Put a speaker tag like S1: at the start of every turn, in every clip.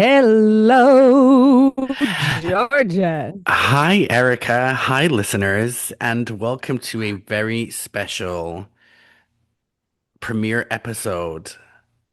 S1: Hello, Georgia.
S2: Hi, Erica. Hi, listeners, and welcome to a very special premiere episode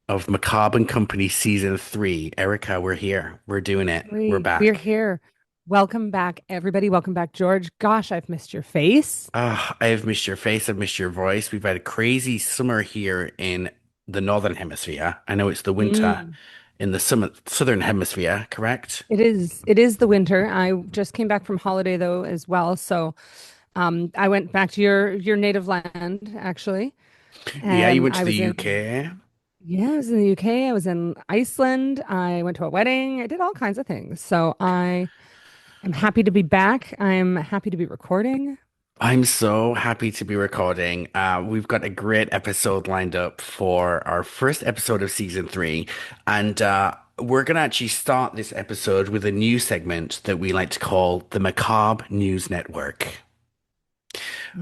S2: of Macabre and Company Season 3. Erica, we're here. We're doing it. We're
S1: We're
S2: back.
S1: here. Welcome back, everybody. Welcome back, George. Gosh, I've missed your face.
S2: Ah, I've missed your face. I've missed your voice. We've had a crazy summer here in the Northern Hemisphere. I know it's the winter
S1: Mm.
S2: in the Southern Hemisphere, correct?
S1: It is the winter. I just came back from holiday though as well. So I went back to your native land, actually.
S2: Yeah, you went to
S1: I
S2: the
S1: was in
S2: UK.
S1: yeah, I was in the UK. I was in Iceland. I went to a wedding. I did all kinds of things. So I am happy to be back. I'm happy to be recording.
S2: I'm so happy to be recording. We've got a great episode lined up for our first episode of season 3, and we're gonna actually start this episode with a new segment that we like to call the Macabre News Network.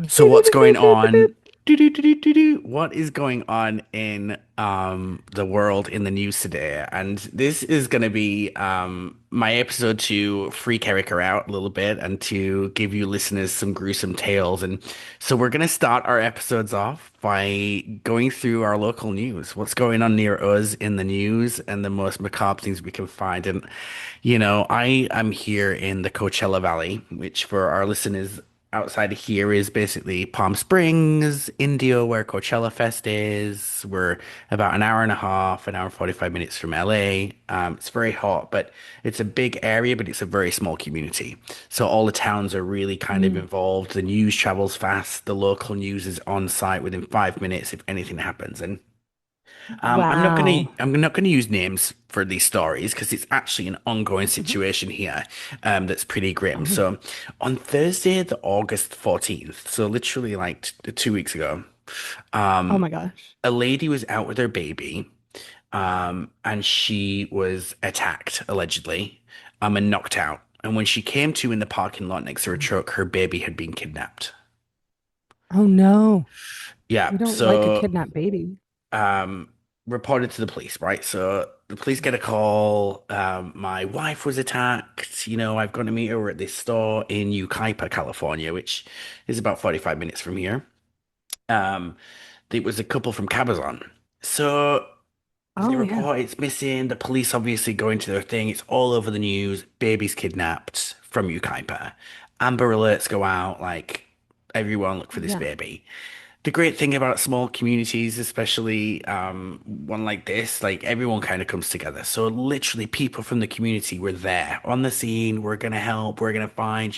S2: So what's going on? What is going on in the world in the news today? And this is going to be my episode to freak Erica out a little bit and to give you listeners some gruesome tales. And so we're going to start our episodes off by going through our local news. What's going on near us in the news and the most macabre things we can find. And I am here in the Coachella Valley, which for our listeners outside of here is basically Palm Springs, India, where Coachella Fest is. We're about an hour and a half, an hour and 45 minutes from LA. It's very hot, but it's a big area, but it's a very small community. So all the towns are really kind of
S1: Mm.
S2: involved. The news travels fast. The local news is on site within 5 minutes if anything happens. And
S1: Wow.
S2: I'm not gonna use names for these stories because it's actually an ongoing
S1: Mhm.
S2: situation here, that's pretty grim.
S1: Oh,
S2: So on Thursday, the August 14th, so literally like 2 weeks ago,
S1: oh
S2: um,
S1: my gosh.
S2: a lady was out with her baby, and she was attacked allegedly, and knocked out. And when she came to in the parking lot next to her truck, her baby had been kidnapped.
S1: Oh no.
S2: Yeah,
S1: We don't like a
S2: so
S1: kidnapped baby.
S2: um, reported to the police, right? So the police get a call. My wife was attacked. I've gone to meet her at this store in Yucaipa, California, which is about 45 minutes from here. Um, it was a couple from Cabazon. So they
S1: Oh yeah.
S2: report it's missing. The police obviously go into their thing. It's all over the news. Baby's kidnapped from Yucaipa. Amber alerts go out, like everyone look for this
S1: Yeah.
S2: baby. The great thing about small communities, especially one like this, like everyone kind of comes together. So literally people from the community were there on the scene. We're gonna help. We're gonna find,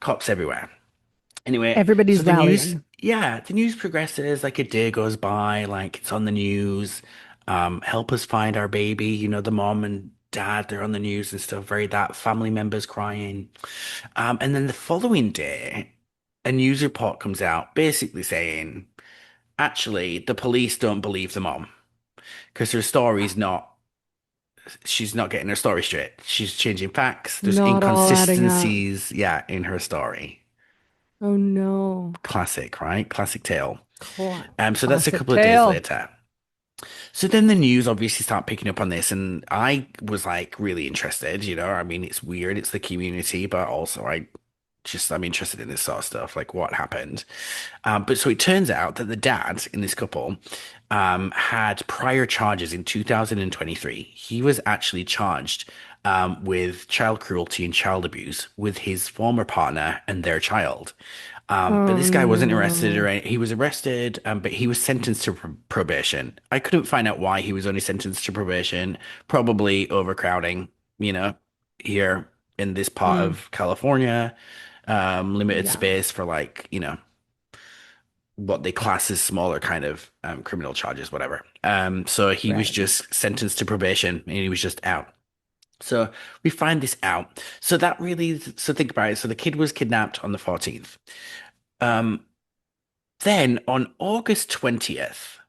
S2: cops everywhere. Anyway, so
S1: Everybody's rallying.
S2: the news progresses, like a day goes by, like it's on the news. Help us find our baby. The mom and dad, they're on the news and stuff, very that family members crying. And then the following day, a news report comes out basically saying, actually, the police don't believe the mom because she's not getting her story straight. She's changing facts. There's
S1: Not all adding up.
S2: inconsistencies, yeah, in her story.
S1: Oh no.
S2: Classic, right? Classic tale. So that's a
S1: Classic
S2: couple of days
S1: tale.
S2: later. So then the news obviously start picking up on this, and I was like really interested, I mean, it's weird, it's the community, but also I'm interested in this sort of stuff, like what happened. But so it turns out that the dad in this couple had prior charges in 2023. He was actually charged with child cruelty and child abuse with his former partner and their child. But
S1: Oh
S2: this guy wasn't arrested or
S1: no.
S2: he was arrested, but he was sentenced to probation. I couldn't find out why he was only sentenced to probation. Probably overcrowding, you know, here in this part
S1: Mm.
S2: of California, limited
S1: Yeah.
S2: space for like, what they class as smaller kind of criminal charges, whatever. So he was
S1: Right.
S2: just sentenced to probation and he was just out. So we find this out. So think about it. So the kid was kidnapped on the 14th. Um, then on August 20th,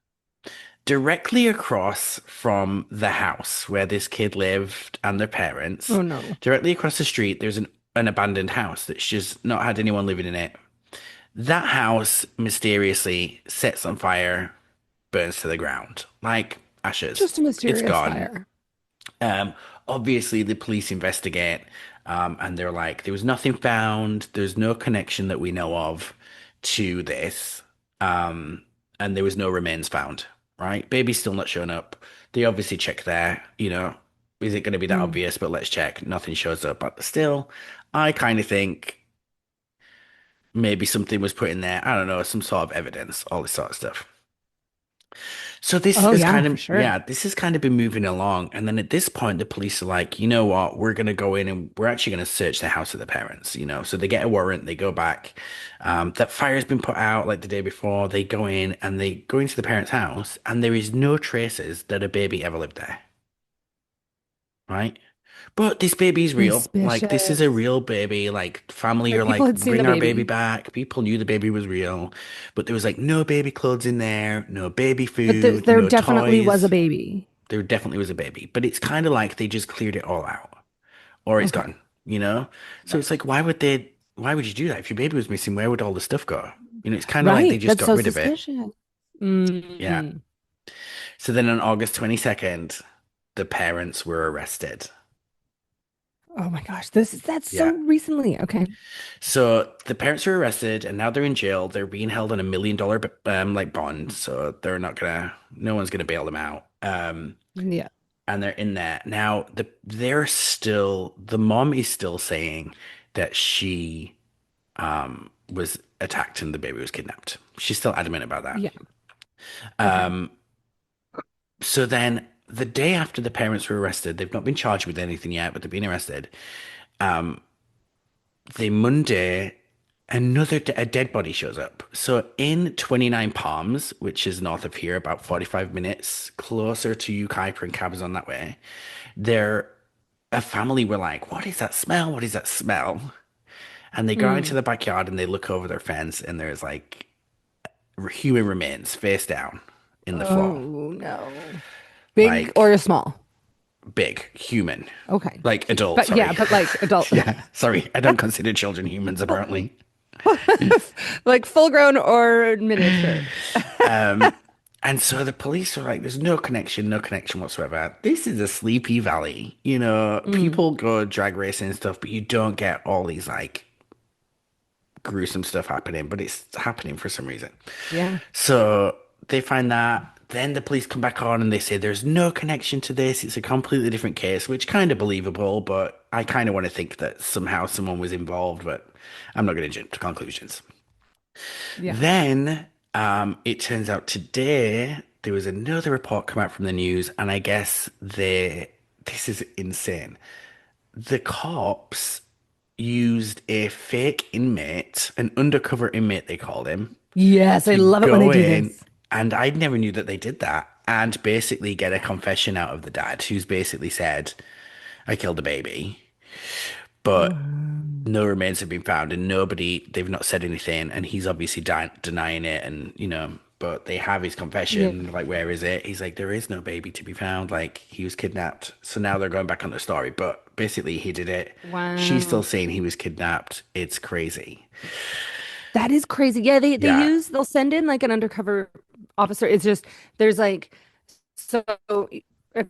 S2: directly across from the house where this kid lived and their parents,
S1: Oh no.
S2: directly across the street, there's an abandoned house that's just not had anyone living in it. That house mysteriously sets on fire, burns to the ground, like ashes.
S1: Just a
S2: It's
S1: mysterious
S2: gone.
S1: fire.
S2: Um, Obviously, the police investigate, and they're like, there was nothing found. There's no connection that we know of to this. Um, and there was no remains found, right? Baby's still not showing up. They obviously check there, is it going to be that
S1: Mm.
S2: obvious? But let's check. Nothing shows up. But still, I kind of think maybe something was put in there. I don't know, some sort of evidence, all this sort of stuff. So this
S1: Oh
S2: is
S1: yeah,
S2: kind
S1: for
S2: of,
S1: sure.
S2: yeah, this has kind of been moving along. And then at this point, the police are like, you know what? We're going to go in and we're actually going to search the house of the parents. So they get a warrant, they go back. That fire's been put out like the day before. They go in and they go into the parents' house, and there is no traces that a baby ever lived there, right? But this baby is real. Like, this is a
S1: Suspicious.
S2: real baby. Like, family
S1: Like
S2: are
S1: people
S2: like,
S1: had seen the
S2: bring our baby
S1: baby,
S2: back. People knew the baby was real, but there was like no baby clothes in there, no baby
S1: but
S2: food,
S1: there
S2: no
S1: definitely was a
S2: toys.
S1: baby.
S2: There definitely was a baby, but it's kind of like they just cleared it all out, or it's
S1: Okay.
S2: gone, you know? So
S1: Right.
S2: it's like, why would you do that? If your baby was missing, where would all the stuff go? It's kind of like they
S1: Right.
S2: just
S1: That's
S2: got
S1: so
S2: rid of it.
S1: suspicious.
S2: Yeah.
S1: Mm.
S2: So then on August 22nd, the parents were arrested.
S1: Oh my gosh. That's so
S2: Yeah.
S1: recently. Okay.
S2: So the parents were arrested and now they're in jail. They're being held on $1 million like bond. So no one's gonna bail them out.
S1: Yeah.
S2: And they're in there. Now the mom is still saying that she was attacked and the baby was kidnapped. She's still adamant about that.
S1: Yeah. Okay.
S2: Um, so then the day after the parents were arrested, they've not been charged with anything yet, but they've been arrested. Um, the Monday, a dead body shows up. So in 29 Palms, which is north of here, about 45 minutes closer to you, Kuiper and Cabazon that way, there a family were like, "What is that smell? What is that smell?" And they go out into
S1: Mm.
S2: the backyard and they look over their fence, and there's like human remains face down in the floor,
S1: Oh no. Big
S2: like
S1: or small?
S2: big human,
S1: Okay.
S2: like adult.
S1: But yeah,
S2: Sorry,
S1: but like adult.
S2: yeah, sorry. I don't consider children humans apparently.
S1: Like full grown or miniature.
S2: Um, and so the police are like, "There's no connection whatsoever. This is a sleepy valley.
S1: Mm.
S2: People go drag racing and stuff, but you don't get all these like gruesome stuff happening, but it's happening for some reason."
S1: Yeah.
S2: So they find that. Then the police come back on and they say there's no connection to this. It's a completely different case, which kind of believable, but I kind of want to think that somehow someone was involved, but I'm not going to jump to conclusions.
S1: Yeah.
S2: Then it turns out today there was another report come out from the news, and I guess this is insane. The cops used a fake inmate, an undercover inmate, they called him,
S1: Yes, I
S2: to
S1: love it when they
S2: go
S1: do
S2: in,
S1: this.
S2: and I never knew that they did that, and basically get a confession out of the dad, who's basically said, I killed the baby,
S1: Oh.
S2: but no remains have been found, and they've not said anything, and he's obviously denying it, but they have his
S1: Yeah.
S2: confession, like, where is it? He's like, there is no baby to be found, like, he was kidnapped. So now they're going back on the story, but basically he did it. She's still
S1: Wow.
S2: saying he was kidnapped. It's crazy.
S1: That is crazy. Yeah,
S2: Yeah,
S1: they'll send in like an undercover officer. It's just there's like so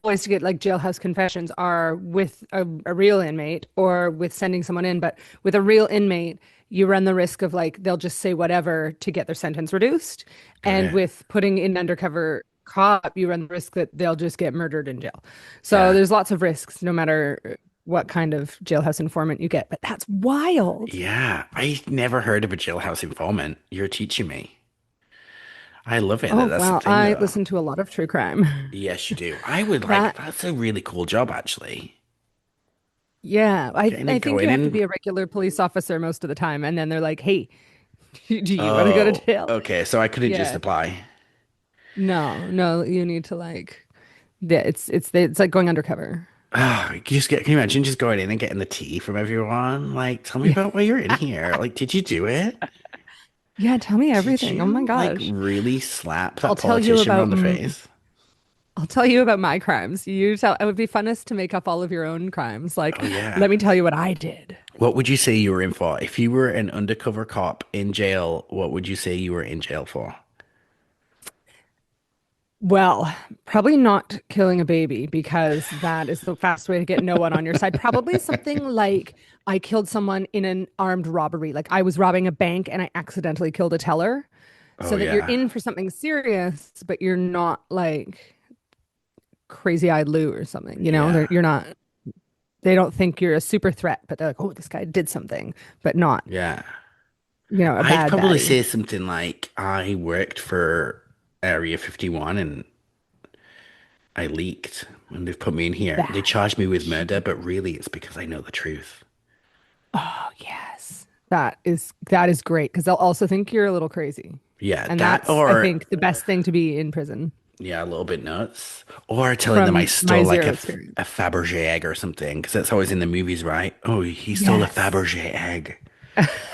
S1: always to get like jailhouse confessions are with a real inmate or with sending someone in, but with a real inmate, you run the risk of like they'll just say whatever to get their sentence reduced.
S2: got
S1: And
S2: it.
S1: with putting in undercover cop, you run the risk that they'll just get murdered in jail. So
S2: Yeah.
S1: there's lots of risks no matter what kind of jailhouse informant you get. But that's wild.
S2: Yeah, I never heard of a jailhouse informant. You're teaching me. I love it that
S1: Oh,
S2: that's a
S1: wow.
S2: thing
S1: I
S2: though.
S1: listen to a lot of true crime.
S2: Yes, you do. I would like,
S1: That,
S2: that's a really cool job actually.
S1: yeah,
S2: Getting to
S1: I
S2: go
S1: think
S2: in
S1: you have to
S2: and
S1: be a regular police officer most of the time. And then they're like, hey, do you want to go to
S2: oh,
S1: jail?
S2: okay. So I couldn't just
S1: Yeah.
S2: apply.
S1: No, you need to like, yeah, it's like going undercover.
S2: Oh, can you imagine just going in and getting the tea from everyone? Like, tell me
S1: Yeah.
S2: about why you're in here. Like, did you do it?
S1: Yeah, tell me
S2: Did
S1: everything. Oh my
S2: you like
S1: gosh.
S2: really slap
S1: I'll
S2: that
S1: tell you
S2: politician
S1: about
S2: around the face?
S1: I'll tell you about my crimes. You tell it would be funnest to make up all of your own crimes. Like,
S2: Oh yeah.
S1: let me tell you what I did.
S2: What would you say you were in for? If you were an undercover cop in jail, what would you say you were in jail for?
S1: Well, probably not killing a baby because that is the fast way to get no one on your side. Probably something like I killed someone in an armed robbery. Like I was robbing a bank and I accidentally killed a teller
S2: Oh
S1: so that you're
S2: yeah.
S1: in for something serious, but you're not like crazy-eyed Lou or something.
S2: Yeah.
S1: You're not, they don't think you're a super threat, but they're like, oh, this guy did something, but not,
S2: Yeah.
S1: a
S2: I'd
S1: bad
S2: probably
S1: baddie.
S2: say something like I worked for Area 51 and I leaked and they've put me in here. They
S1: Bad.
S2: charged me with murder, but really it's because I know the truth.
S1: Oh, yes. That is great because they'll also think you're a little crazy.
S2: Yeah,
S1: And
S2: that
S1: that's, I
S2: or
S1: think, the best thing to be in prison
S2: yeah, a little bit nuts. Or telling them I
S1: from my
S2: stole like
S1: zero
S2: a
S1: experience.
S2: Fabergé egg or something, because that's always in the movies, right? Oh, he stole a
S1: Yes.
S2: Fabergé egg.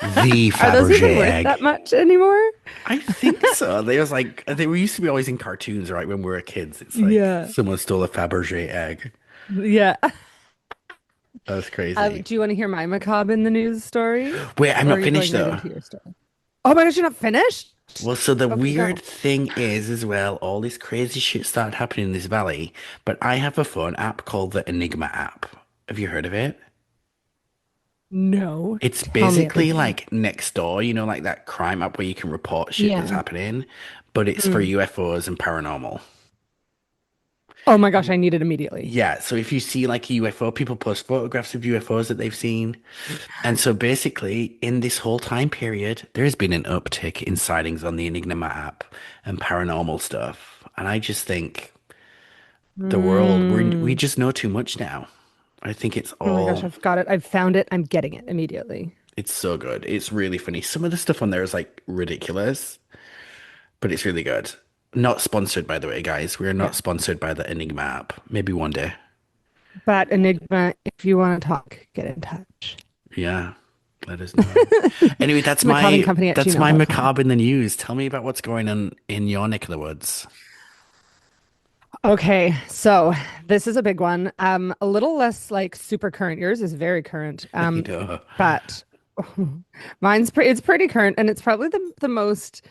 S2: The
S1: Are those even
S2: Fabergé
S1: worth that
S2: egg.
S1: much anymore?
S2: I think so. They was like they were used to be always in cartoons, right? When we were kids, it's like
S1: Yeah.
S2: someone stole a Fabergé egg.
S1: Yeah.
S2: That's crazy.
S1: Do you want to hear my macabre in the news story?
S2: Wait, I'm
S1: Or are
S2: not
S1: you
S2: finished
S1: going right
S2: though.
S1: into your story? Oh my gosh, you're not finished?
S2: Well, so the
S1: Okay,
S2: weird
S1: go.
S2: thing is as well, all this crazy shit started happening in this valley, but I have a phone app called the Enigma app. Have you heard of it?
S1: No,
S2: It's
S1: tell me
S2: basically
S1: everything.
S2: like next door, like that crime app where you can report shit that's
S1: Yeah.
S2: happening, but it's for
S1: Mm.
S2: UFOs and paranormal.
S1: Oh my gosh, I need it immediately.
S2: Yeah, so if you see like a UFO, people post photographs of UFOs that they've seen. And so basically, in this whole time period, there has been an uptick in sightings on the Enigma app and paranormal stuff. And I just think the world, we
S1: Mm.
S2: just know too much now. I think
S1: Oh my gosh, I've got it. I've found it. I'm getting it immediately.
S2: it's so good. It's really funny. Some of the stuff on there is like ridiculous, but it's really good. Not sponsored, by the way, guys. We're not
S1: Yeah.
S2: sponsored by the Enigma app. Maybe one day.
S1: But Enigma, if you want to talk, get in touch.
S2: Yeah, let us know. Anyway,
S1: Macabre&Co at
S2: that's my
S1: gmail.com.
S2: macabre in the news. Tell me about what's going on in your neck of the woods.
S1: Okay, so this is a big one. A little less like super current. Yours is very current.
S2: I know.
S1: But it's pretty current, and it's probably the most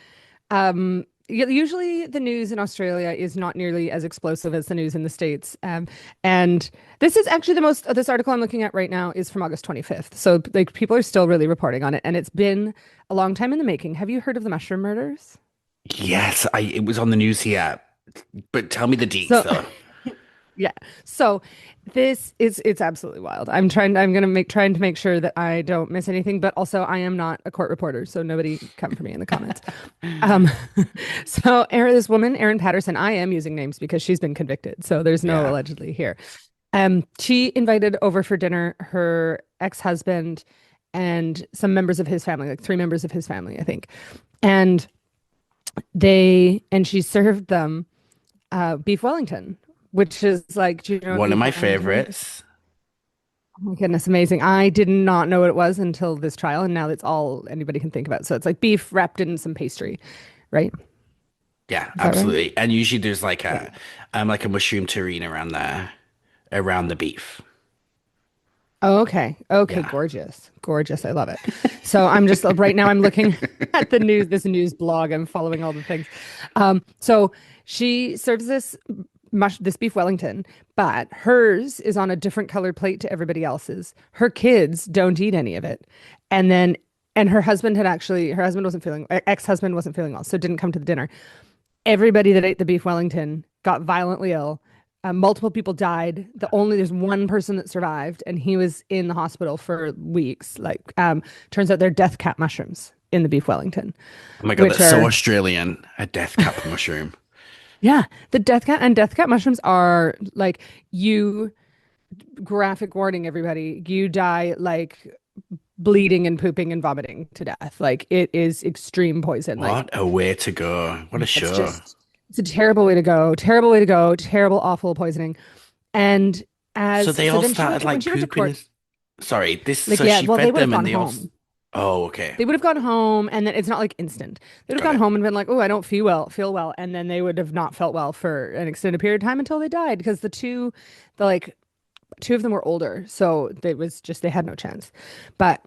S1: usually the news in Australia is not nearly as explosive as the news in the States. And this is actually this article I'm looking at right now is from August 25th. So like people are still really reporting on it, and it's been a long time in the making. Have you heard of the mushroom murders?
S2: Yes, I it was on the news here, but tell me the deets
S1: So
S2: though.
S1: yeah. So it's absolutely wild. I'm gonna trying to make sure that I don't miss anything, but also I am not a court reporter, so nobody come for me in the comments. Um so this woman, Erin Patterson, I am using names because she's been convicted, so there's no
S2: Yeah.
S1: allegedly here. She invited over for dinner her ex-husband and some members of his family, like three members of his family, I think. And she served them beef Wellington, which is like, do you know what
S2: One of
S1: beef
S2: my
S1: Wellington is?
S2: favorites.
S1: Oh my goodness, amazing. I did not know what it was until this trial, and now that's all anybody can think about. So it's like beef wrapped in some pastry, right?
S2: Yeah,
S1: Is that right?
S2: absolutely. And usually there's
S1: Yeah.
S2: like a mushroom terrine around the beef.
S1: Oh, okay. Okay,
S2: Yeah.
S1: gorgeous. Gorgeous. I love it. So I'm just right now I'm looking at this news blog. I'm following all the things. So she serves this beef Wellington, but hers is on a different colored plate to everybody else's. Her kids don't eat any of it. And then and her husband wasn't ex-husband wasn't feeling well, so didn't come to the dinner. Everybody that ate the beef Wellington got violently ill. Multiple people died. There's one person that survived, and he was in the hospital for weeks. Turns out they're death cap mushrooms in the beef Wellington,
S2: Oh my God,
S1: which
S2: that's so
S1: are
S2: Australian. A death cap mushroom.
S1: yeah, the death cap mushrooms are like you graphic warning everybody. You die like bleeding and pooping and vomiting to death. Like it is extreme poison. Like
S2: What a way to go. What a
S1: it's
S2: show.
S1: just it's a terrible way to go. Terrible way to go. Terrible, awful poisoning. And
S2: So they
S1: so
S2: all
S1: then
S2: started
S1: when
S2: like
S1: she went to
S2: pooping
S1: court,
S2: this. Sorry,
S1: like
S2: so
S1: yeah,
S2: she
S1: well they
S2: fed
S1: would have
S2: them
S1: gone
S2: and they all.
S1: home.
S2: Oh, okay.
S1: They would have gone home, and then it's not like instant. They would have
S2: Got
S1: gone
S2: it.
S1: home and been like, "Oh, I don't feel well," and then they would have not felt well for an extended period of time until they died because the two of them were older, so they had no chance. But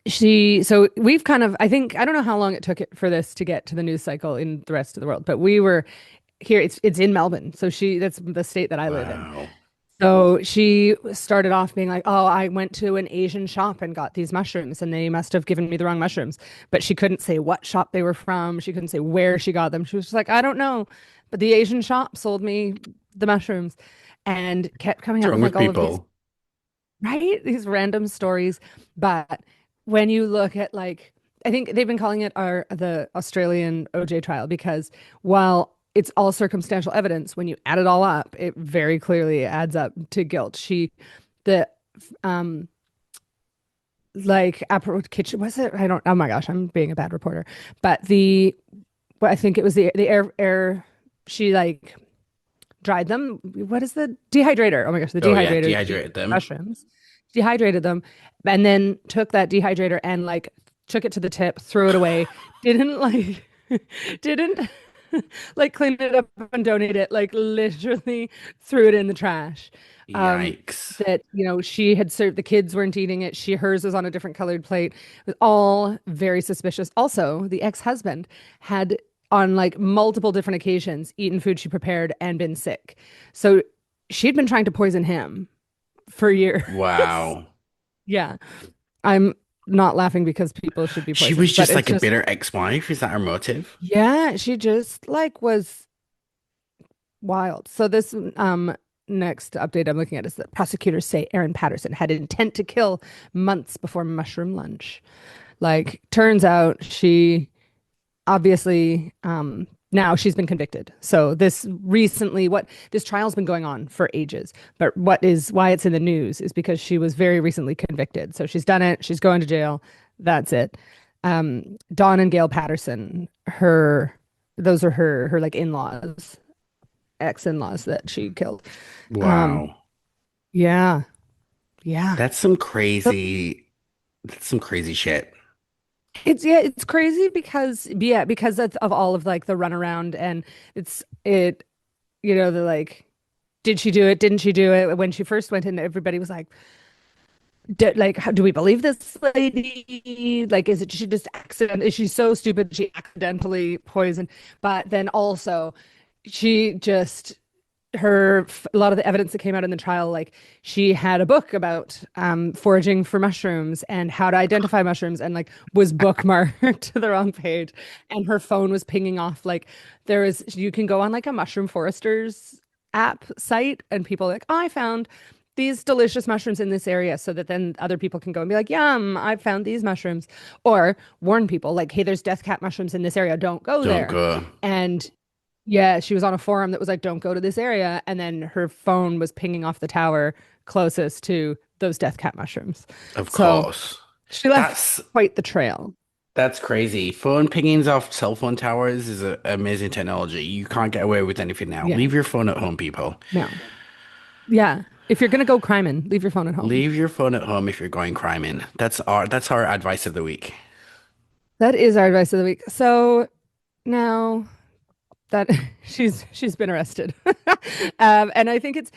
S1: so we've kind of, I think, I don't know how long it took it for this to get to the news cycle in the rest of the world, but we were here it's in Melbourne. So that's the state that I live in.
S2: Wow.
S1: So she started off being like, "Oh, I went to an Asian shop and got these mushrooms, and they must have given me the wrong mushrooms." But she couldn't say what shop they were from. She couldn't say where she got them. She was just like, "I don't know, but the Asian shop sold me the mushrooms," and kept coming
S2: What's
S1: up
S2: wrong
S1: with
S2: with
S1: like all of these,
S2: people?
S1: right? These random stories. But when you look at like, I think they've been calling it the Australian OJ trial because while it's all circumstantial evidence, when you add it all up, it very clearly adds up to guilt. The um, like kitchen was it? I don't. Oh my gosh, I'm being a bad reporter. But I think it was the air. She like dried them. What is the dehydrator? Oh my gosh, the
S2: Oh yeah,
S1: dehydrator to
S2: dehydrated them.
S1: mushrooms. Dehydrated them, and then took that dehydrator and like took it to the tip, threw it away. Didn't like, didn't like clean it up and donate it. Like literally threw it in the trash. Um,
S2: Yikes.
S1: that she had served the kids weren't eating it. Hers was on a different colored plate. It was all very suspicious. Also, the ex-husband had on like multiple different occasions eaten food she prepared and been sick. So she'd been trying to poison him for years.
S2: Wow.
S1: Yeah. I'm not laughing because people should be
S2: She was
S1: poisoned, but
S2: just
S1: it's
S2: like a
S1: just,
S2: bitter ex-wife. Is that her motive?
S1: yeah, she just like was wild. So this next update I'm looking at is that prosecutors say Erin Patterson had intent to kill months before mushroom lunch. Like, turns out she obviously now she's been convicted. So this trial's been going on for ages, but why it's in the news is because she was very recently convicted. So she's done it, she's going to jail. That's it. Dawn and Gail Patterson, those are her like in-laws, ex-in-laws that she killed. Um
S2: Wow.
S1: yeah, yeah.
S2: That's some
S1: So
S2: crazy shit.
S1: it's crazy because of all of like the runaround and it the like, did she do it? Didn't she do it? When she first went in, everybody was like, how do we believe this lady? Like, she just accident? Is she so stupid she accidentally poisoned? But then also, she just a lot of the evidence that came out in the trial, like she had a book about foraging for mushrooms and how to identify mushrooms, and like was bookmarked to the wrong page, and her phone was pinging off like you can go on like a mushroom foresters app site, and people like, I found these delicious mushrooms in this area, so that then other people can go and be like, yum, I found these mushrooms, or warn people like, hey, there's death cap mushrooms in this area, don't go
S2: Don't
S1: there.
S2: go.
S1: And yeah, she was on a forum that was like, don't go to this area. And then her phone was pinging off the tower closest to those death cap mushrooms.
S2: Of
S1: So
S2: course.
S1: she left
S2: That's
S1: quite the trail.
S2: that's crazy. Phone pingings off cell phone towers is amazing technology. You can't get away with anything now.
S1: Yeah.
S2: Leave your phone at home, people.
S1: No. Yeah. If you're gonna go criming, leave your phone at home.
S2: Leave your phone at home if you're going criming. That's our advice of the week.
S1: That is our advice of the week. So now that she's been arrested. And I think it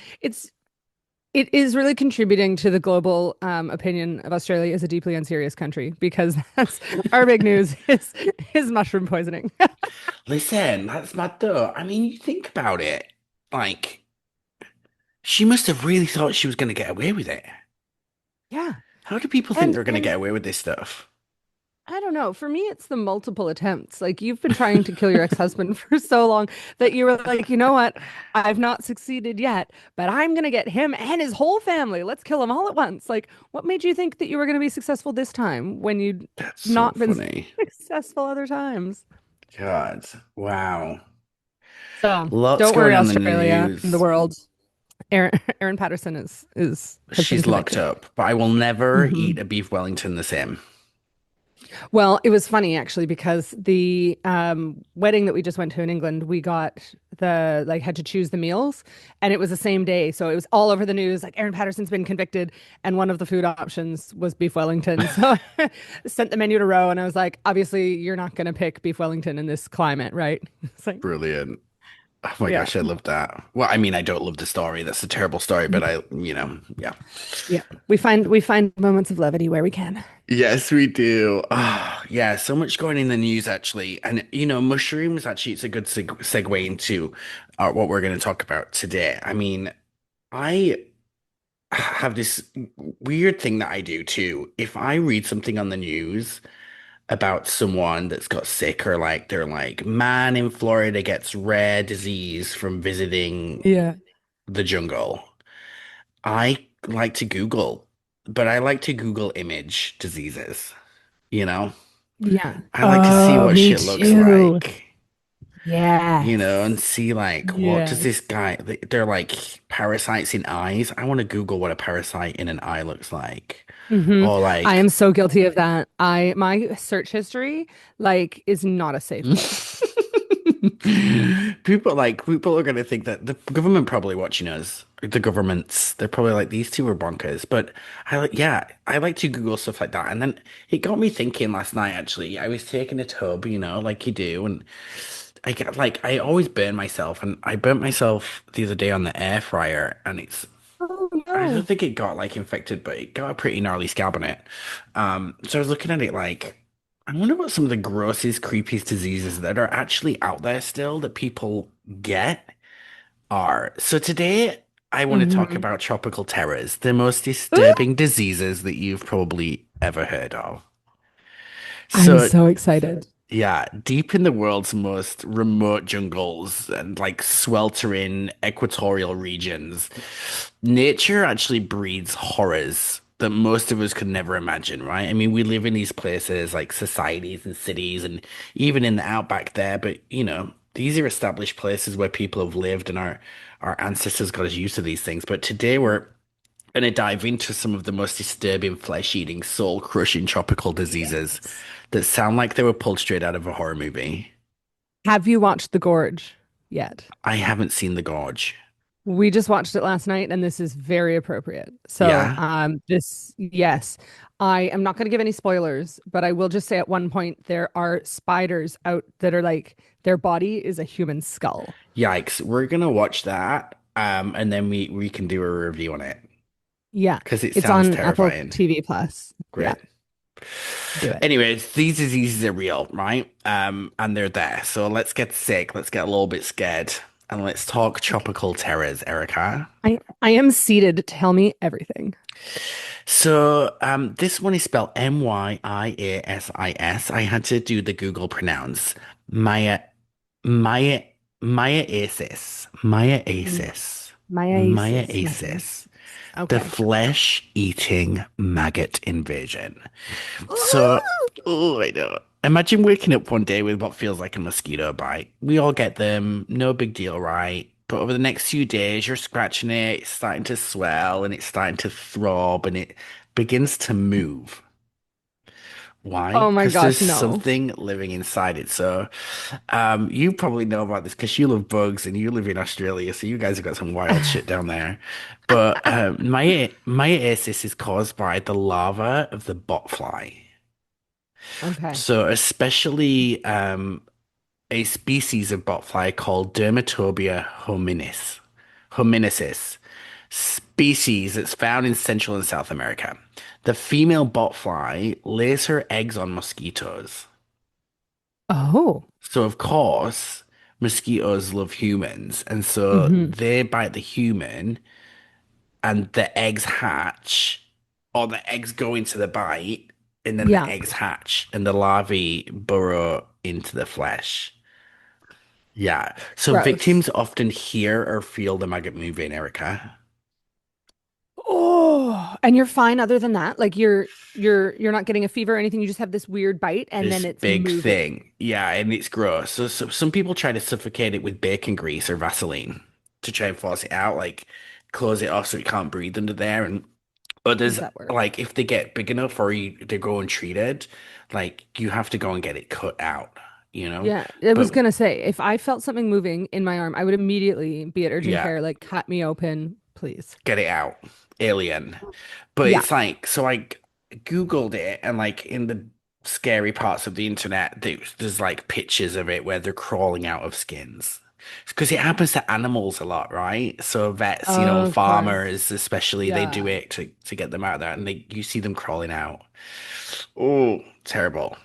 S1: is really contributing to the global opinion of Australia as a deeply unserious country, because that's our big news is mushroom poisoning.
S2: Listen, that's mad though. I mean, you think about it. Like, she must have really thought she was going to get away with it.
S1: Yeah.
S2: How do people think
S1: And
S2: they're going to get away with this stuff?
S1: I don't know. For me, it's the multiple attempts. Like, you've been trying to kill your ex-husband for so long that you were like, you know what? I've not succeeded yet, but I'm going to get him and his whole family. Let's kill them all at once. Like, what made you think that you were going to be successful this time when you'd
S2: That's so
S1: not been
S2: funny.
S1: successful other times?
S2: God, wow.
S1: So
S2: Lots
S1: don't worry,
S2: going on in the
S1: Australia and the
S2: news.
S1: world. Aaron Patterson has been
S2: She's locked
S1: convicted.
S2: up, but I will never eat
S1: Mhm.
S2: a beef Wellington the same.
S1: Well, it was funny actually because the wedding that we just went to in England, we got had to choose the meals, and it was the same day, so it was all over the news. Like, Aaron Patterson's been convicted, and one of the food options was beef Wellington. So I sent the menu to Roe, and I was like, obviously you're not going to pick beef Wellington in this climate, right? It's like,
S2: Brilliant. Oh my
S1: Yeah.
S2: gosh, I love that. Well, I mean, I don't love the story. That's a terrible story, but yeah.
S1: Yeah. We find moments of levity where we can.
S2: Yes, we do. Oh, yeah, so much going in the news actually. And mushrooms actually it's a good segue into what we're going to talk about today. I mean, I have this weird thing that I do too. If I read something on the news about someone that's got sick or like they're like, man in Florida gets rare disease from visiting
S1: Yeah.
S2: the jungle. I like to Google, but I like to Google image diseases, you know?
S1: Yeah.
S2: I like to see
S1: Oh,
S2: what
S1: me
S2: shit looks
S1: too.
S2: like, and
S1: Yes.
S2: see like what does
S1: Yes.
S2: this guy, they're like parasites in eyes. I want to Google what a parasite in an eye looks like.
S1: Hmm.
S2: Or
S1: I am
S2: like
S1: so guilty of that. My search history like is not a safe place.
S2: people are gonna think that the government probably watching us. The governments, they're probably like these two are bonkers. But I like to Google stuff like that. And then it got me thinking last night actually. I was taking a tub, like you do, and I get like I always burn myself and I burnt myself the other day on the air fryer and
S1: Oh
S2: I don't
S1: no.
S2: think it got like infected, but it got a pretty gnarly scab on it. So I was looking at it like, I wonder what some of the grossest, creepiest diseases that are actually out there still that people get are. So today I want to talk
S1: Hmm.
S2: about tropical terrors, the most
S1: Ooh,
S2: disturbing diseases that you've probably ever heard of.
S1: I'm
S2: So
S1: so excited.
S2: yeah, deep in the world's most remote jungles and like sweltering equatorial regions, nature actually breeds horrors that most of us could never imagine, right? I mean, we live in these places like societies and cities and even in the outback there, but these are established places where people have lived and our ancestors got us used to these things. But today we're going to dive into some of the most disturbing, flesh-eating, soul-crushing tropical diseases
S1: Yes.
S2: that sound like they were pulled straight out of a horror movie.
S1: Have you watched The Gorge yet?
S2: I haven't seen The Gorge.
S1: We just watched it last night, and this is very appropriate. So,
S2: Yeah?
S1: yes, I am not going to give any spoilers, but I will just say at one point there are spiders out that are like their body is a human skull.
S2: Yikes. We're gonna watch that, and then we can do a review on it
S1: Yeah,
S2: because it
S1: it's
S2: sounds
S1: on Apple
S2: terrifying.
S1: TV Plus. Yeah,
S2: Great.
S1: do it.
S2: Anyways, these diseases are real, right? And they're there. So let's get sick. Let's get a little bit scared, and let's talk
S1: Okay.
S2: tropical terrors, Erica.
S1: I am seated. Tell me everything.
S2: So, this one is spelled Myiasis. I had to do the Google pronounce. Maya, Maya, Myiasis.
S1: Mm.
S2: Myiasis.
S1: Meiosis,
S2: Myiasis.
S1: meiosis.
S2: The
S1: Okay.
S2: flesh-eating maggot invasion. So, oh, I know. Imagine waking up one day with what feels like a mosquito bite. We all get them, no big deal, right? But over the next few days, you're scratching it, it's starting to swell and it's starting to throb and it begins to move. Why?
S1: Oh my
S2: Because there's
S1: gosh, no.
S2: something living inside it. So, you probably know about this because you love bugs and you live in Australia, so you guys have got some wild shit down there. But myiasis is caused by the larva of the botfly.
S1: Okay.
S2: So, especially a species of botfly called Dermatobia hominicis, species that's found in Central and South America. The female botfly lays her eggs on mosquitoes.
S1: Oh.
S2: So, of course, mosquitoes love humans, and so
S1: Hmm.
S2: they bite the human, and the eggs hatch, or the eggs go into the bite, and then the
S1: Yeah.
S2: eggs hatch, and the larvae burrow into the flesh. Yeah. So
S1: Gross.
S2: victims often hear or feel the maggot moving, Erica.
S1: Oh, and you're fine other than that? Like you're not getting a fever or anything. You just have this weird bite and
S2: This
S1: then it's
S2: big
S1: moving.
S2: thing. Yeah, and it's gross. So some people try to suffocate it with bacon grease or Vaseline to try and force it out, like close it off so it can't breathe under there. And
S1: Does
S2: others,
S1: that work?
S2: like if they get big enough or they go untreated, like you have to go and get it cut out, you know?
S1: Yeah, I was
S2: But
S1: gonna say if I felt something moving in my arm, I would immediately be at urgent
S2: yeah,
S1: care, like cut me open, please.
S2: get it out. Alien. But
S1: Yeah.
S2: it's like, so I Googled it and like in the scary parts of the internet, there's like pictures of it where they're crawling out of skins. Because it happens to animals a lot, right? So vets,
S1: Of course.
S2: farmers especially, they do
S1: Yeah.
S2: it to get them out there, and they you see them crawling out. Oh, terrible.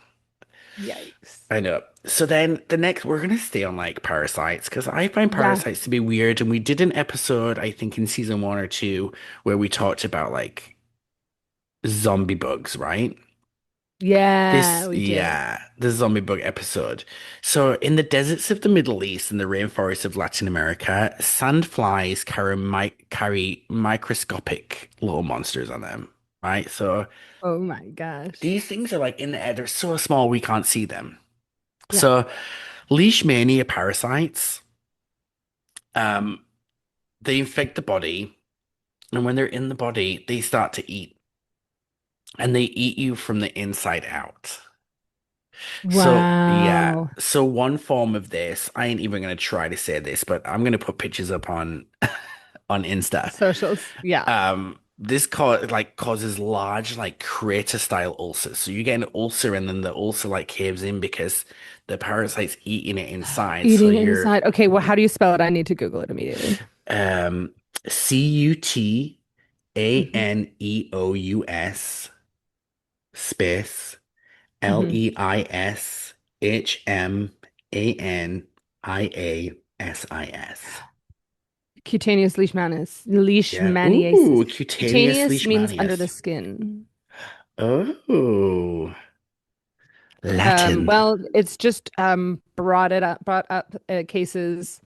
S1: Yikes.
S2: I know. So then the next, we're gonna stay on like parasites because I find
S1: Yeah.
S2: parasites to be weird, and we did an episode, I think, in season one or two, where we talked about like zombie bugs, right?
S1: Yeah,
S2: This,
S1: we did.
S2: yeah, the zombie bug episode. So, in the deserts of the Middle East and the rainforests of Latin America, sandflies carry microscopic little monsters on them, right? So,
S1: Oh my gosh.
S2: these things are like in the air, they're so small we can't see them.
S1: Yeah.
S2: So, leishmania parasites, um, they infect the body, and when they're in the body, they start to eat, and they eat you from the inside out. So, yeah.
S1: Wow.
S2: So one form of this, I ain't even gonna try to say this, but I'm gonna put pictures up on on Insta.
S1: Socials. Yeah.
S2: This causes large like crater style ulcers. So you get an ulcer and then the ulcer like caves in because the parasite's eating it inside. So
S1: Eating
S2: you're
S1: inside. Okay, well, how do you spell it? I need to Google it immediately.
S2: um
S1: Hmm.
S2: Cuteneous space
S1: Hmm.
S2: Leishmaniasis.
S1: Cutaneous
S2: Yeah. Ooh,
S1: leishmaniasis.
S2: cutaneous
S1: Cutaneous means under the
S2: leishmanias.
S1: skin.
S2: Oh, Latin.
S1: Well, it's just brought up cases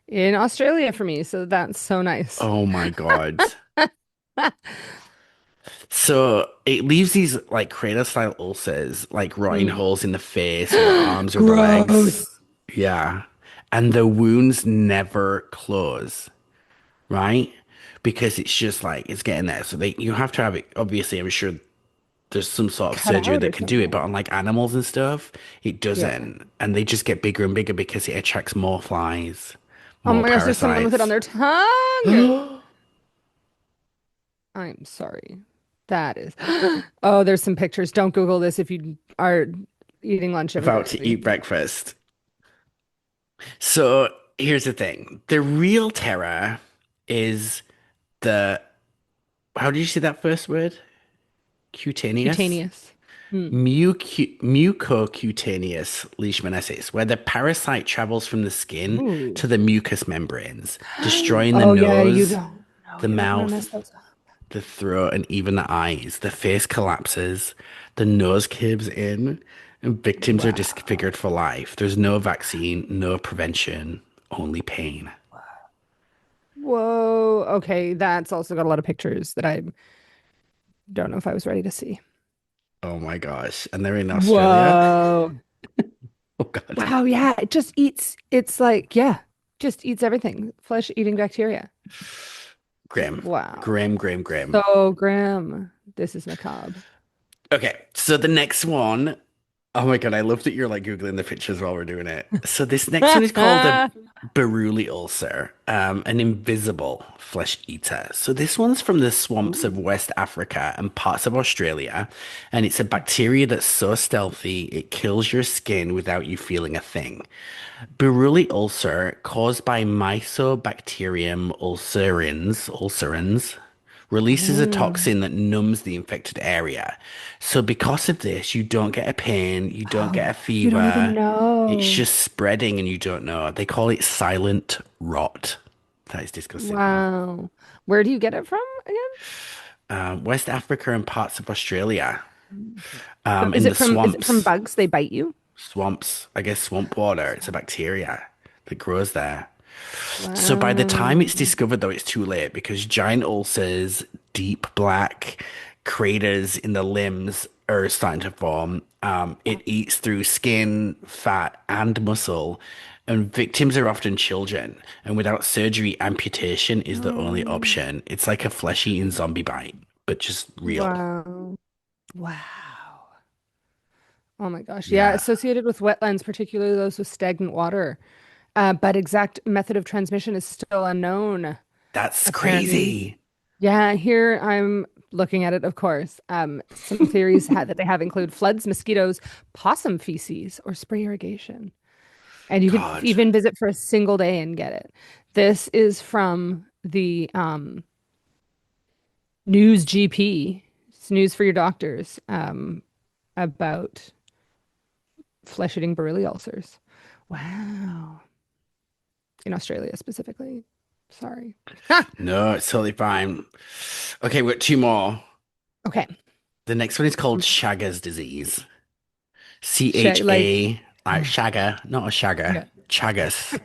S1: in Australia for me, so that's so nice.
S2: Oh my God. So it leaves these like crater style ulcers, like rotting
S1: Mm.
S2: holes in the face or the arms or the legs.
S1: Gross.
S2: Yeah. And the wounds never close, right? Because it's just like it's getting there. So you have to have it. Obviously, I'm sure there's some sort of
S1: Cut
S2: surgery
S1: out
S2: that
S1: or
S2: can do it, but
S1: something.
S2: on like animals and stuff, it
S1: Yeah.
S2: doesn't. And they just get bigger and bigger because it attracts more flies,
S1: Oh
S2: more
S1: my gosh, there's someone with it on
S2: parasites.
S1: their tongue. I'm sorry. That is. Oh, there's some pictures. Don't Google this if you are eating lunch,
S2: About to
S1: everybody.
S2: eat breakfast. So here's the thing. The real terror is the, how did you say that first word? Cutaneous?
S1: Cutaneous. Hmm.
S2: Mucocutaneous leishmaniasis, where the parasite travels from the skin
S1: Ooh.
S2: to the mucous membranes, destroying the
S1: Oh yeah, you
S2: nose,
S1: don't know.
S2: the
S1: You don't want to
S2: mouth,
S1: mess those up.
S2: the throat, and even the eyes. The face collapses, the nose caves in, and victims are
S1: Wow.
S2: disfigured for life. There's no vaccine, no prevention, only pain.
S1: Whoa. Okay, that's also got a lot of pictures that I don't know if I was ready to see.
S2: Oh my gosh. And they're in Australia?
S1: Whoa.
S2: Oh God.
S1: Wow, yeah, it just eats, it's like, yeah, just eats everything. Flesh eating bacteria.
S2: Grim.
S1: Wow.
S2: Grim, grim, grim.
S1: So grim. This is macabre.
S2: Okay, so the next one. Oh my God, I love that you're like Googling the pictures while we're doing it. So this next one is called a Beruli ulcer, an invisible flesh eater. So this one's from the swamps of
S1: Ooh.
S2: West Africa and parts of Australia, and it's a bacteria that's so stealthy it kills your skin without you feeling a thing. Beruli ulcer, caused by Mycobacterium ulcerans, releases a
S1: Mm.
S2: toxin that numbs the infected area. So because of this, you don't get a pain, you don't get a
S1: Oh, you don't even
S2: fever. It's
S1: know.
S2: just spreading and you don't know. They call it silent rot. That is disgusting.
S1: Wow. Where do you get it from again?
S2: West Africa and parts of Australia,
S1: So
S2: in the
S1: is it from
S2: swamps.
S1: bugs? They bite you?
S2: Swamps, I guess swamp water. It's a bacteria that grows there. So by the time it's
S1: Wow.
S2: discovered, though, it's too late because giant ulcers, deep black craters in the limbs are starting to form. It eats through skin, fat, and muscle, and victims are often children. And without surgery, amputation is the only
S1: Oh,
S2: option. It's like a flesh-eating zombie bite, but just real.
S1: wow. Wow. Oh my gosh. Yeah,
S2: Yeah,
S1: associated with wetlands, particularly those with stagnant water. But exact method of transmission is still unknown,
S2: that's
S1: apparently.
S2: crazy.
S1: Yeah, here I'm looking at it, of course. Some theories that they have include floods, mosquitoes, possum feces, or spray irrigation. And you could
S2: God.
S1: even visit for a single day and get it. This is from the News GP. It's news for your doctors about flesh-eating Barili ulcers. Wow. In Australia specifically. Sorry. Ha!
S2: No, it's totally fine. Okay, we've got two more.
S1: Okay.
S2: The next one is called Chagas disease.
S1: Like,
S2: CHA, like Shagger, not a Shagger,
S1: yeah.
S2: Chagas.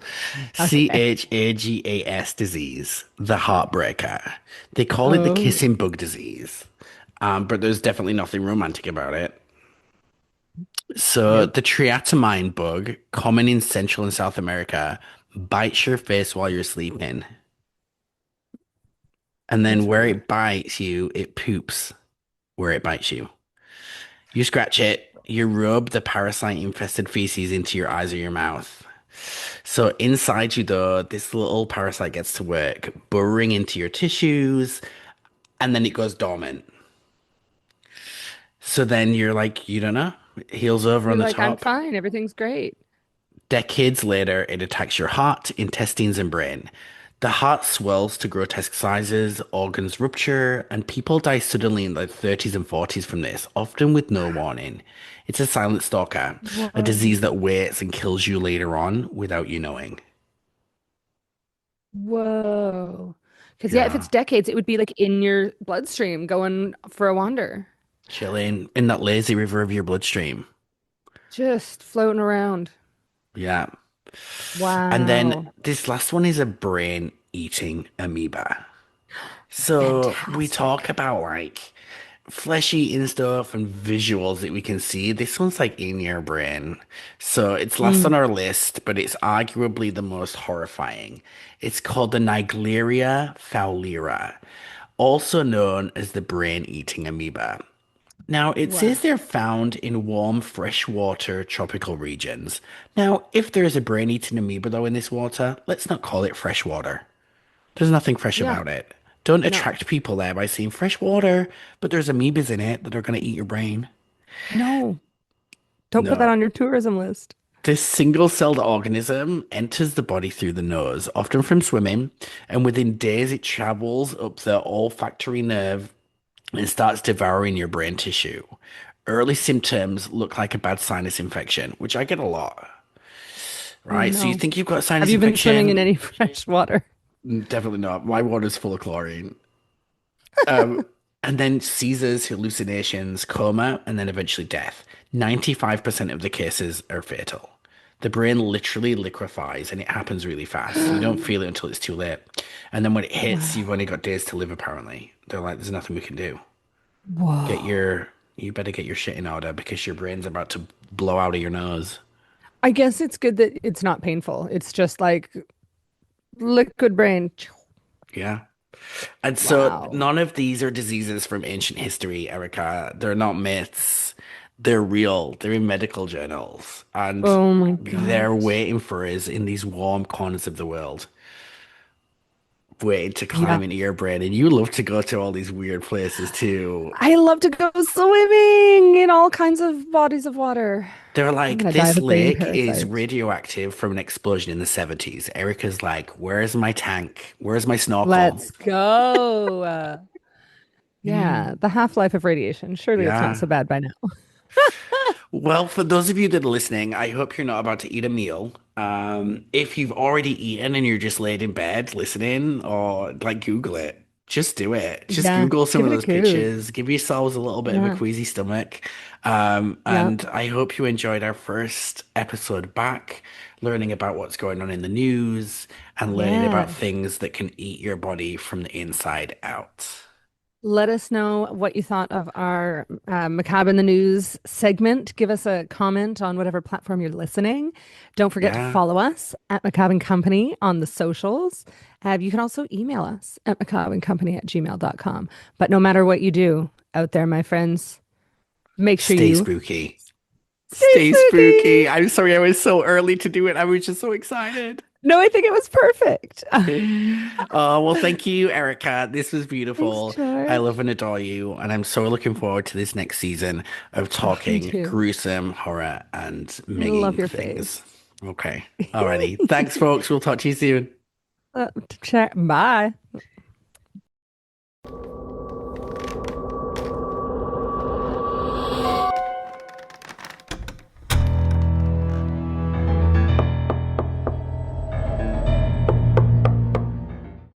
S1: Okay.
S2: CHAGAS disease, the heartbreaker. They call it the
S1: Oh,
S2: kissing bug disease. But there's definitely nothing romantic about it. So
S1: nope.
S2: the triatamine bug, common in Central and South America, bites your face while you're sleeping. And then
S1: That's
S2: where
S1: weird.
S2: it bites you, it poops where it bites you. You scratch it, you rub the parasite infested feces into your eyes or your mouth. So inside you, though, this little parasite gets to work, burrowing into your tissues, and then it goes dormant. So then you're like, you don't know, it heals over on
S1: You're
S2: the
S1: like, I'm
S2: top.
S1: fine. Everything's great.
S2: Decades later, it attacks your heart, intestines, and brain. The heart swells to grotesque sizes, organs rupture, and people die suddenly in their 30s and 40s from this, often with no warning. It's a silent stalker, a
S1: Whoa.
S2: disease that waits and kills you later on without you knowing.
S1: Whoa. Because, yeah, if
S2: Yeah,
S1: it's decades, it would be like in your bloodstream going for a wander,
S2: chilling in that lazy river of your bloodstream.
S1: just floating around.
S2: Yeah. And then
S1: Wow.
S2: this last one is a brain eating amoeba. So we talk
S1: Fantastic.
S2: about like fleshy eating stuff and visuals that we can see. This one's like in your brain. So it's last on
S1: Mm.
S2: our list, but it's arguably the most horrifying. It's called the Naegleria fowlera, also known as the brain-eating amoeba. Now, it says
S1: Wow.
S2: they're found in warm, freshwater tropical regions. Now, if there is a brain-eating amoeba though in this water, let's not call it freshwater. There's nothing fresh
S1: Yeah.
S2: about it. Don't
S1: No.
S2: attract people there by saying fresh water, but there's amoebas in it that are going to eat your brain.
S1: No. Don't put that
S2: No.
S1: on your tourism list.
S2: This single-celled organism enters the body through the nose, often from swimming, and within days it travels up the olfactory nerve and starts devouring your brain tissue. Early symptoms look like a bad sinus infection, which I get a lot,
S1: Oh,
S2: right? So you
S1: no.
S2: think you've got a
S1: Have
S2: sinus
S1: you been swimming in
S2: infection?
S1: any fresh water?
S2: Definitely not. My water's full of chlorine. Um, and then seizures, hallucinations, coma, and then eventually death. 95% of the cases are fatal. The brain literally liquefies and it happens really fast. You don't feel it until it's too late. And then when it hits, you've
S1: Wow.
S2: only got days to live, apparently. They're like, there's nothing we can do. Get
S1: Whoa.
S2: your, you better get your shit in order because your brain's about to blow out of your nose.
S1: I guess it's good that it's not painful. It's just like liquid brain.
S2: Yeah. And so
S1: Wow.
S2: none of these are diseases from ancient history, Erica. They're not myths. They're real. They're in medical journals. And
S1: Oh my
S2: they're
S1: gosh.
S2: waiting for us in these warm corners of the world, waiting to
S1: Yeah.
S2: climb into your brain. And you love to go to all these weird places too.
S1: I love to go swimming in all kinds of bodies of water.
S2: They're
S1: I'm
S2: like,
S1: gonna die
S2: this
S1: of a brain
S2: lake is
S1: parasite.
S2: radioactive from an explosion in the 70s. Erica's like, where's my tank? Where's my snorkel?
S1: Let's go. Yeah, the half-life of radiation. Surely it's not
S2: Yeah.
S1: so bad by now.
S2: Well, for those of you that are listening, I hope you're not about to eat a meal. If you've already eaten and you're just laid in bed listening, or like Google it, just do it. Just
S1: Yeah,
S2: Google some
S1: give
S2: of
S1: it a
S2: those
S1: Goog.
S2: pictures. Give yourselves a little bit of a
S1: Yeah,
S2: queasy stomach.
S1: yeah,
S2: And I hope you enjoyed our first episode back, learning about what's going on in the news and learning about
S1: yes.
S2: things that can eat your body from the inside out.
S1: Let us know what you thought of our Macabre in the News segment. Give us a comment on whatever platform you're listening. Don't forget to
S2: Yeah.
S1: follow us at Macabre and Company on the socials. You can also email us at macabreandcompany@gmail.com. But no matter what you do out there, my friends, make sure
S2: Stay
S1: you
S2: spooky.
S1: stay
S2: Stay spooky.
S1: spooky.
S2: I'm sorry I was so early to do it. I was just so excited.
S1: No, I think it was perfect.
S2: Oh, well, thank you, Erica. This was
S1: Thanks,
S2: beautiful. I love
S1: George.
S2: and adore you, and I'm so looking forward to this next season of
S1: Oh, me
S2: talking
S1: too.
S2: gruesome horror and
S1: I love
S2: minging
S1: your
S2: things.
S1: face.
S2: Okay. Alrighty. Thanks, folks. We'll talk to you soon.
S1: Bye.